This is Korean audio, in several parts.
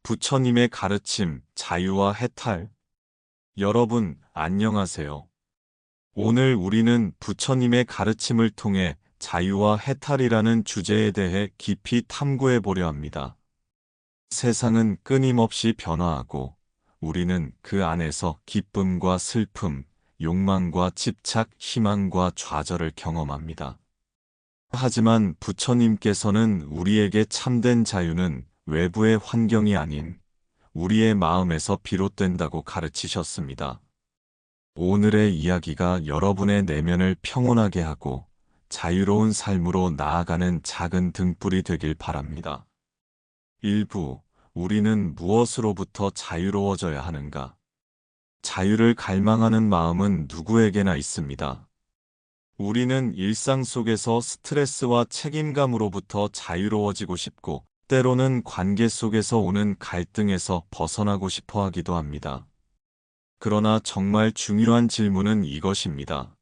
부처님의 가르침, 자유와 해탈. 여러분, 안녕하세요. 오늘 우리는 부처님의 가르침을 통해 자유와 해탈이라는 주제에 대해 깊이 탐구해 보려 합니다. 세상은 끊임없이 변화하고 우리는 그 안에서 기쁨과 슬픔, 욕망과 집착, 희망과 좌절을 경험합니다. 하지만 부처님께서는 우리에게 참된 자유는 외부의 환경이 아닌 우리의 마음에서 비롯된다고 가르치셨습니다. 오늘의 이야기가 여러분의 내면을 평온하게 하고 자유로운 삶으로 나아가는 작은 등불이 되길 바랍니다. 1부, 우리는 무엇으로부터 자유로워져야 하는가? 자유를 갈망하는 마음은 누구에게나 있습니다. 우리는 일상 속에서 스트레스와 책임감으로부터 자유로워지고 싶고, 때로는 관계 속에서 오는 갈등에서 벗어나고 싶어 하기도 합니다. 그러나 정말 중요한 질문은 이것입니다.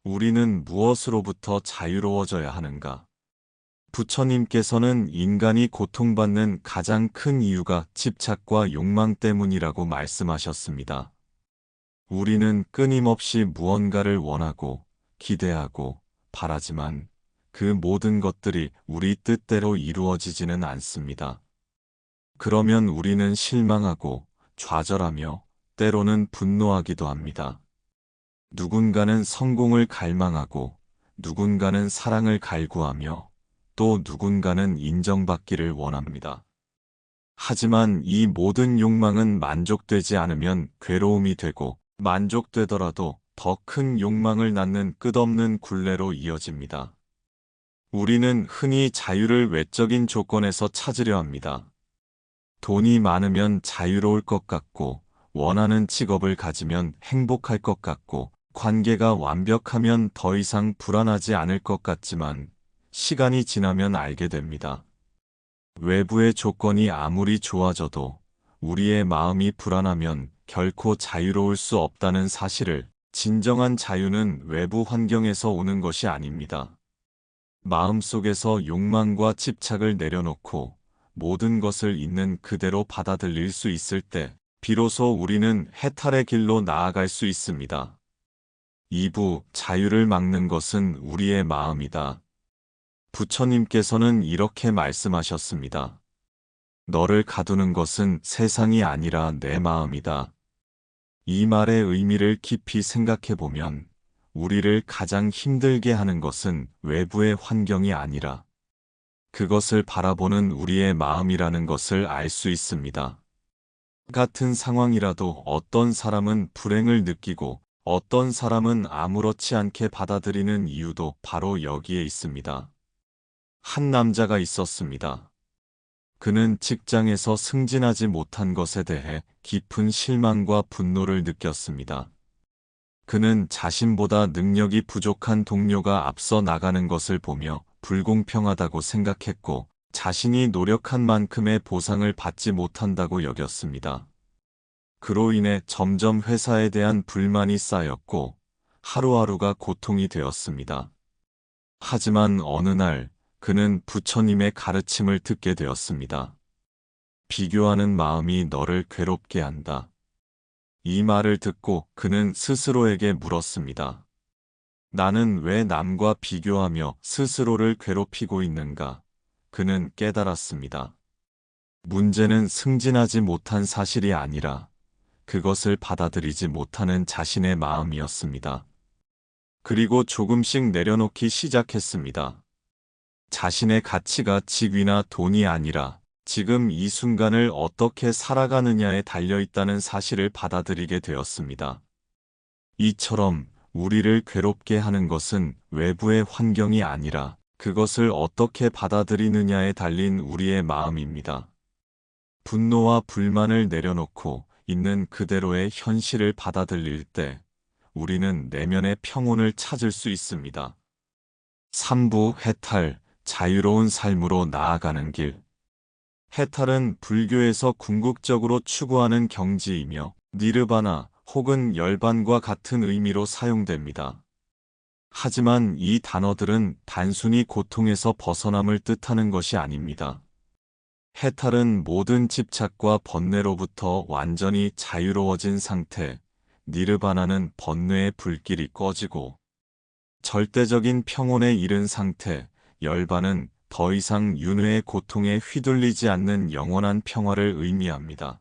우리는 무엇으로부터 자유로워져야 하는가? 부처님께서는 인간이 고통받는 가장 큰 이유가 집착과 욕망 때문이라고 말씀하셨습니다. 우리는 끊임없이 무언가를 원하고, 기대하고, 바라지만 그 모든 것들이 우리 뜻대로 이루어지지는 않습니다. 그러면 우리는 실망하고, 좌절하며, 때로는 분노하기도 합니다. 누군가는 성공을 갈망하고, 누군가는 사랑을 갈구하며, 또 누군가는 인정받기를 원합니다. 하지만 이 모든 욕망은 만족되지 않으면 괴로움이 되고, 만족되더라도 더 큰 욕망을 낳는 끝없는 굴레로 이어집니다. 우리는 흔히 자유를 외적인 조건에서 찾으려 합니다. 돈이 많으면 자유로울 것 같고, 원하는 직업을 가지면 행복할 것 같고, 관계가 완벽하면 더 이상 불안하지 않을 것 같지만, 시간이 지나면 알게 됩니다. 외부의 조건이 아무리 좋아져도 우리의 마음이 불안하면 결코 자유로울 수 없다는 사실을, 진정한 자유는 외부 환경에서 오는 것이 아닙니다. 마음속에서 욕망과 집착을 내려놓고 모든 것을 있는 그대로 받아들일 수 있을 때 비로소 우리는 해탈의 길로 나아갈 수 있습니다. 2부, 자유를 막는 것은 우리의 마음이다. 부처님께서는 이렇게 말씀하셨습니다. 너를 가두는 것은 세상이 아니라 내 마음이다. 이 말의 의미를 깊이 생각해 보면 우리를 가장 힘들게 하는 것은 외부의 환경이 아니라 그것을 바라보는 우리의 마음이라는 것을 알 수 있습니다. 같은 상황이라도 어떤 사람은 불행을 느끼고 어떤 사람은 아무렇지 않게 받아들이는 이유도 바로 여기에 있습니다. 한 남자가 있었습니다. 그는 직장에서 승진하지 못한 것에 대해 깊은 실망과 분노를 느꼈습니다. 그는 자신보다 능력이 부족한 동료가 앞서 나가는 것을 보며 불공평하다고 생각했고, 자신이 노력한 만큼의 보상을 받지 못한다고 여겼습니다. 그로 인해 점점 회사에 대한 불만이 쌓였고, 하루하루가 고통이 되었습니다. 하지만 어느 날, 그는 부처님의 가르침을 듣게 되었습니다. 비교하는 마음이 너를 괴롭게 한다. 이 말을 듣고 그는 스스로에게 물었습니다. 나는 왜 남과 비교하며 스스로를 괴롭히고 있는가? 그는 깨달았습니다. 문제는 승진하지 못한 사실이 아니라 그것을 받아들이지 못하는 자신의 마음이었습니다. 그리고 조금씩 내려놓기 시작했습니다. 자신의 가치가 직위나 돈이 아니라 지금 이 순간을 어떻게 살아가느냐에 달려있다는 사실을 받아들이게 되었습니다. 이처럼 우리를 괴롭게 하는 것은 외부의 환경이 아니라 그것을 어떻게 받아들이느냐에 달린 우리의 마음입니다. 분노와 불만을 내려놓고 있는 그대로의 현실을 받아들일 때 우리는 내면의 평온을 찾을 수 있습니다. 3부 해탈, 자유로운 삶으로 나아가는 길. 해탈은 불교에서 궁극적으로 추구하는 경지이며 니르바나 혹은 열반과 같은 의미로 사용됩니다. 하지만 이 단어들은 단순히 고통에서 벗어남을 뜻하는 것이 아닙니다. 해탈은 모든 집착과 번뇌로부터 완전히 자유로워진 상태, 니르바나는 번뇌의 불길이 꺼지고 절대적인 평온에 이른 상태, 열반은 더 이상 윤회의 고통에 휘둘리지 않는 영원한 평화를 의미합니다.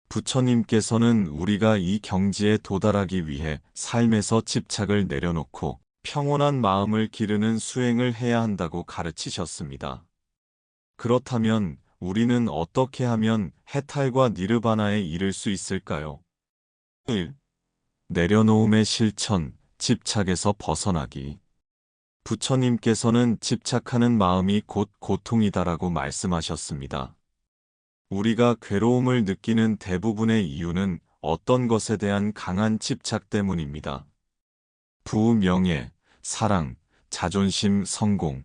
부처님께서는 우리가 이 경지에 도달하기 위해 삶에서 집착을 내려놓고 평온한 마음을 기르는 수행을 해야 한다고 가르치셨습니다. 그렇다면 우리는 어떻게 하면 해탈과 니르바나에 이를 수 있을까요? 1. 내려놓음의 실천, 집착에서 벗어나기. 부처님께서는 집착하는 마음이 곧 고통이다라고 말씀하셨습니다. 우리가 괴로움을 느끼는 대부분의 이유는 어떤 것에 대한 강한 집착 때문입니다. 부, 명예, 사랑, 자존심, 성공.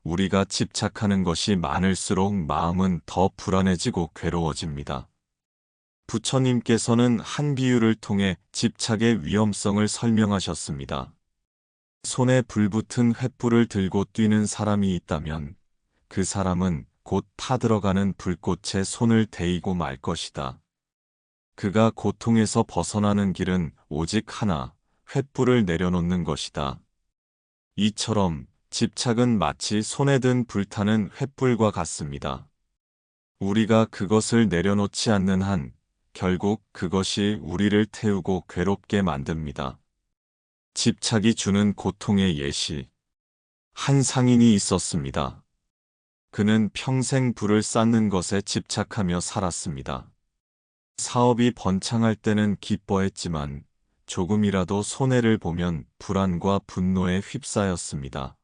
우리가 집착하는 것이 많을수록 마음은 더 불안해지고 괴로워집니다. 부처님께서는 한 비유를 통해 집착의 위험성을 설명하셨습니다. 손에 불붙은 횃불을 들고 뛰는 사람이 있다면 그 사람은 곧 타들어가는 불꽃에 손을 대이고 말 것이다. 그가 고통에서 벗어나는 길은 오직 하나, 횃불을 내려놓는 것이다. 이처럼 집착은 마치 손에 든 불타는 횃불과 같습니다. 우리가 그것을 내려놓지 않는 한 결국 그것이 우리를 태우고 괴롭게 만듭니다. 집착이 주는 고통의 예시. 한 상인이 있었습니다. 그는 평생 부를 쌓는 것에 집착하며 살았습니다. 사업이 번창할 때는 기뻐했지만 조금이라도 손해를 보면 불안과 분노에 휩싸였습니다.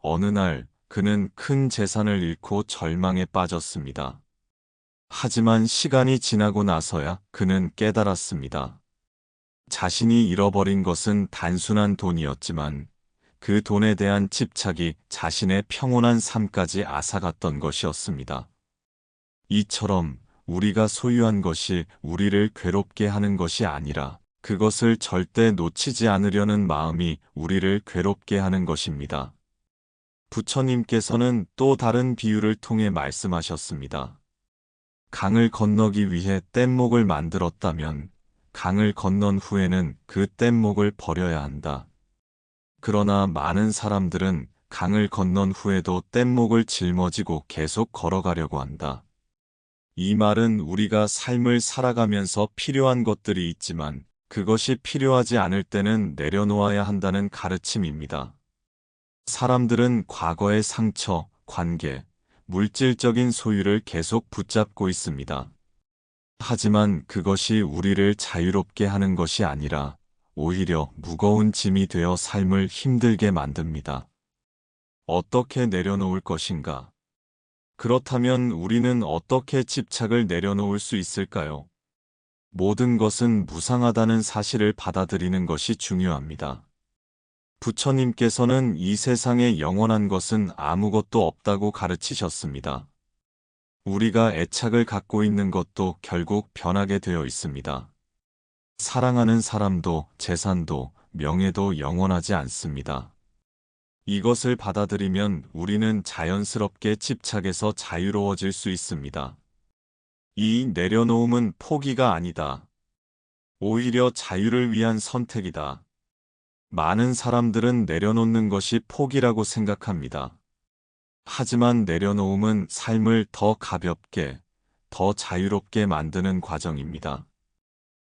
어느 날 그는 큰 재산을 잃고 절망에 빠졌습니다. 하지만 시간이 지나고 나서야 그는 깨달았습니다. 자신이 잃어버린 것은 단순한 돈이었지만 그 돈에 대한 집착이 자신의 평온한 삶까지 앗아갔던 것이었습니다. 이처럼 우리가 소유한 것이 우리를 괴롭게 하는 것이 아니라 그것을 절대 놓치지 않으려는 마음이 우리를 괴롭게 하는 것입니다. 부처님께서는 또 다른 비유를 통해 말씀하셨습니다. 강을 건너기 위해 뗏목을 만들었다면 강을 건넌 후에는 그 뗏목을 버려야 한다. 그러나 많은 사람들은 강을 건넌 후에도 뗏목을 짊어지고 계속 걸어가려고 한다. 이 말은 우리가 삶을 살아가면서 필요한 것들이 있지만 그것이 필요하지 않을 때는 내려놓아야 한다는 가르침입니다. 사람들은 과거의 상처, 관계, 물질적인 소유를 계속 붙잡고 있습니다. 하지만 그것이 우리를 자유롭게 하는 것이 아니라 오히려 무거운 짐이 되어 삶을 힘들게 만듭니다. 어떻게 내려놓을 것인가? 그렇다면 우리는 어떻게 집착을 내려놓을 수 있을까요? 모든 것은 무상하다는 사실을 받아들이는 것이 중요합니다. 부처님께서는 이 세상에 영원한 것은 아무것도 없다고 가르치셨습니다. 우리가 애착을 갖고 있는 것도 결국 변하게 되어 있습니다. 사랑하는 사람도 재산도 명예도 영원하지 않습니다. 이것을 받아들이면 우리는 자연스럽게 집착에서 자유로워질 수 있습니다. 이 내려놓음은 포기가 아니다. 오히려 자유를 위한 선택이다. 많은 사람들은 내려놓는 것이 포기라고 생각합니다. 하지만 내려놓음은 삶을 더 가볍게, 더 자유롭게 만드는 과정입니다.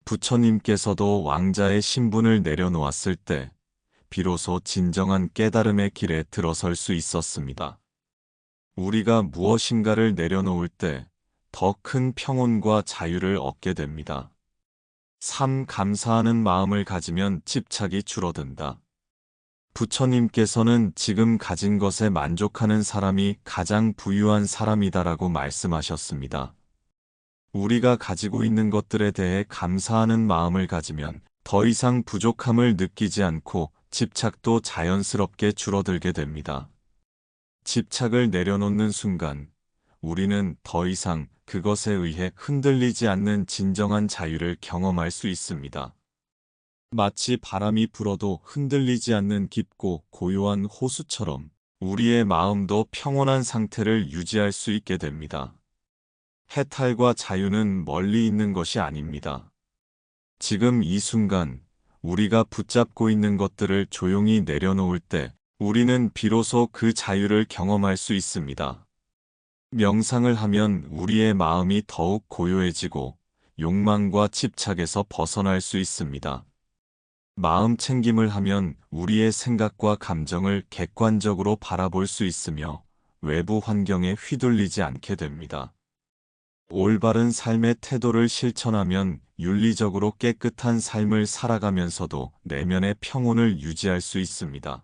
부처님께서도 왕자의 신분을 내려놓았을 때 비로소 진정한 깨달음의 길에 들어설 수 있었습니다. 우리가 무엇인가를 내려놓을 때 더 큰 평온과 자유를 얻게 됩니다. 감사하는 마음을 가지면 집착이 줄어든다. 부처님께서는 지금 가진 것에 만족하는 사람이 가장 부유한 사람이다라고 말씀하셨습니다. 우리가 가지고 있는 것들에 대해 감사하는 마음을 가지면 더 이상 부족함을 느끼지 않고 집착도 자연스럽게 줄어들게 됩니다. 집착을 내려놓는 순간 우리는 더 이상 그것에 의해 흔들리지 않는 진정한 자유를 경험할 수 있습니다. 마치 바람이 불어도 흔들리지 않는 깊고 고요한 호수처럼 우리의 마음도 평온한 상태를 유지할 수 있게 됩니다. 해탈과 자유는 멀리 있는 것이 아닙니다. 지금 이 순간 우리가 붙잡고 있는 것들을 조용히 내려놓을 때 우리는 비로소 그 자유를 경험할 수 있습니다. 명상을 하면 우리의 마음이 더욱 고요해지고 욕망과 집착에서 벗어날 수 있습니다. 마음 챙김을 하면 우리의 생각과 감정을 객관적으로 바라볼 수 있으며 외부 환경에 휘둘리지 않게 됩니다. 올바른 삶의 태도를 실천하면 윤리적으로 깨끗한 삶을 살아가면서도 내면의 평온을 유지할 수 있습니다.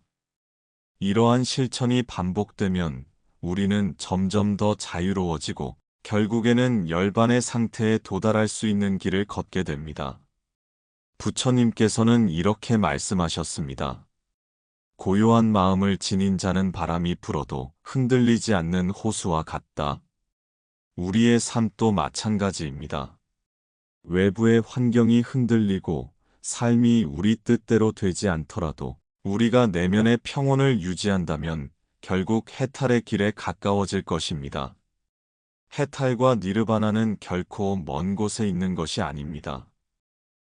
이러한 실천이 반복되면 우리는 점점 더 자유로워지고 결국에는 열반의 상태에 도달할 수 있는 길을 걷게 됩니다. 부처님께서는 이렇게 말씀하셨습니다. 고요한 마음을 지닌 자는 바람이 불어도 흔들리지 않는 호수와 같다. 우리의 삶도 마찬가지입니다. 외부의 환경이 흔들리고 삶이 우리 뜻대로 되지 않더라도 우리가 내면의 평온을 유지한다면 결국 해탈의 길에 가까워질 것입니다. 해탈과 니르바나는 결코 먼 곳에 있는 것이 아닙니다.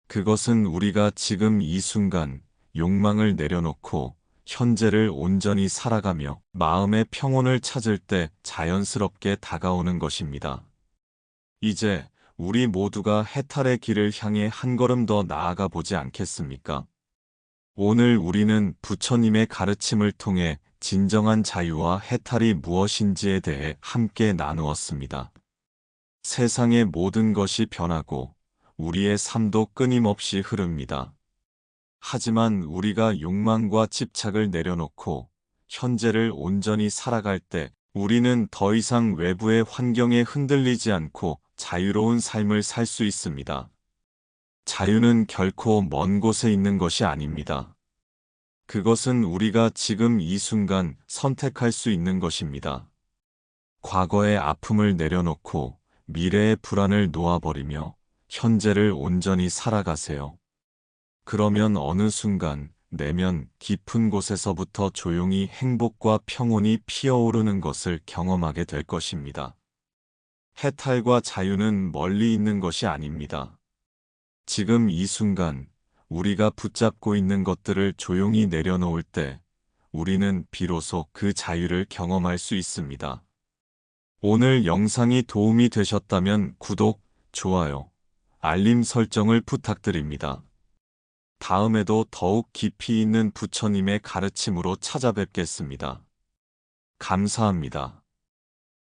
그것은 우리가 지금 이 순간 욕망을 내려놓고 현재를 온전히 살아가며 마음의 평온을 찾을 때 자연스럽게 다가오는 것입니다. 이제 우리 모두가 해탈의 길을 향해 한 걸음 더 나아가 보지 않겠습니까? 오늘 우리는 부처님의 가르침을 통해 진정한 자유와 해탈이 무엇인지에 대해 함께 나누었습니다. 세상의 모든 것이 변하고 우리의 삶도 끊임없이 흐릅니다. 하지만 우리가 욕망과 집착을 내려놓고 현재를 온전히 살아갈 때 우리는 더 이상 외부의 환경에 흔들리지 않고 자유로운 삶을 살 수 있습니다. 자유는 결코 먼 곳에 있는 것이 아닙니다. 그것은 우리가 지금 이 순간 선택할 수 있는 것입니다. 과거의 아픔을 내려놓고 미래의 불안을 놓아버리며 현재를 온전히 살아가세요. 그러면 어느 순간 내면 깊은 곳에서부터 조용히 행복과 평온이 피어오르는 것을 경험하게 될 것입니다. 해탈과 자유는 멀리 있는 것이 아닙니다. 지금 이 순간 우리가 붙잡고 있는 것들을 조용히 내려놓을 때 우리는 비로소 그 자유를 경험할 수 있습니다. 오늘 영상이 도움이 되셨다면 구독, 좋아요, 알림 설정을 부탁드립니다. 다음에도 더욱 깊이 있는 부처님의 가르침으로 찾아뵙겠습니다. 감사합니다.